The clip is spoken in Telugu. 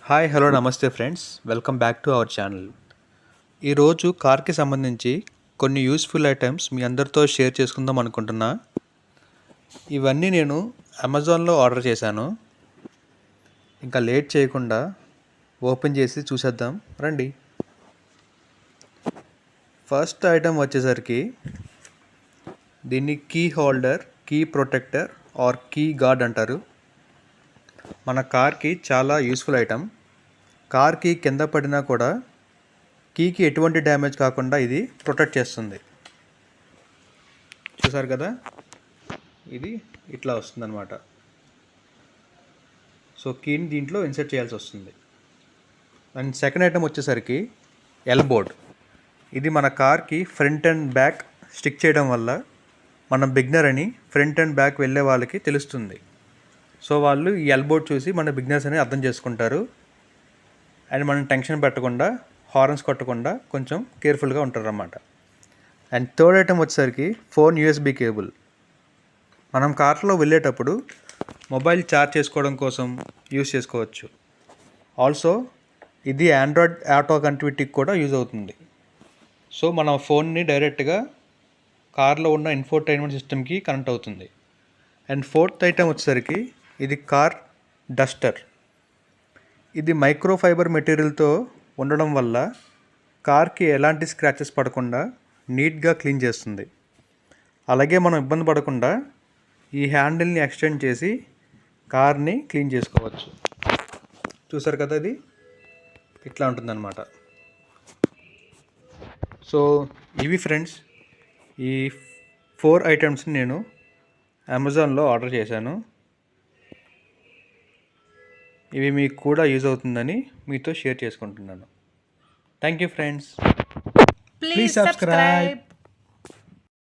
హాయ్ హలో నమస్తే friends, welcome back to our channel. ఈరోజు కార్కి సంబంధించి కొన్ని యూస్ఫుల్ ఐటమ్స్ మీ అందరితో షేర్ చేసుకుందాం అనుకుంటున్నా. ఇవన్నీ నేను అమెజాన్లో ఆర్డర్ చేశాను. ఇంకా లేట్ చేయకుండా ఓపెన్ చేసి చూసేద్దాం రండి. ఫస్ట్ ఐటమ్ వచ్చేసరికి దీన్ని key holder, key protector or key guard అంటారు. మన కార్కి చాలా యూస్ఫుల్ ఐటమ్. కార్కి కింద పడినా కూడా కీకి ఎటువంటి డ్యామేజ్ కాకుండా ఇది ప్రొటెక్ట్ చేస్తుంది. చూసారు కదా, ఇది ఇట్లా వస్తుంది అనమాట. సో కీని దీంట్లో ఇన్సర్ట్ చేయాల్సి వస్తుంది. అండ్ సెకండ్ ఐటమ్ వచ్చేసరికి ఎల్బోర్డ్. ఇది మన కార్కి ఫ్రంట్ అండ్ బ్యాక్ స్టిక్ చేయడం వల్ల మనం బిగినర్ అని ఫ్రంట్ అండ్ బ్యాక్ వెళ్ళే వాళ్ళకి తెలుస్తుంది. సో వాళ్ళు ఈ ఎల్బోర్డ్ చూసి మన బిగినర్స్ అని అర్థం చేసుకుంటారు. అండ్ మనం టెన్షన్ పెట్టకుండా, హార్న్స్ కొట్టకుండా కొంచెం కేర్ఫుల్గా ఉంటారన్నమాట. అండ్ థర్డ్ ఐటమ్ వచ్చేసరికి ఫోన్ యూఎస్బి కేబుల్. మనం కార్లో వెళ్ళేటప్పుడు మొబైల్ ఛార్జ్ చేసుకోవడం కోసం యూస్ చేసుకోవచ్చు. ఆల్సో ఇది ఆండ్రాయిడ్ ఆటో కనెక్టివిటీకి కూడా యూజ్ అవుతుంది. సో మన ఫోన్ని డైరెక్ట్గా కార్లో ఉన్న ఇన్ఫోటైన్మెంట్ సిస్టమ్కి కనెక్ట్ అవుతుంది. అండ్ ఫోర్త్ ఐటమ్ వచ్చేసరికి ఇది కార్ డస్టర్. ఇది మైక్రోఫైబర్ మెటీరియల్తో ఉండడం వల్ల కార్కి ఎలాంటి స్క్రాచెస్ పడకుండా నీట్గా క్లీన్ చేస్తుంది. అలాగే మనం ఇబ్బంది పడకుండా ఈ హ్యాండిల్ని ఎక్స్టెండ్ చేసి కార్ని క్లీన్ చేసుకోవచ్చు. చూసారు కదా, ఇది ఇట్లా ఉంటుందన్నమాట. సో ఇవి ఫ్రెండ్స్, ఈ 4 ఐటమ్స్ని నేను అమెజాన్లో ఆర్డర్ చేశాను. ఇవి మీకు కూడా యూజ్ అవుతుందని మీతో షేర్ చేసుకుంటున్నాను. Thank you friends. Please subscribe.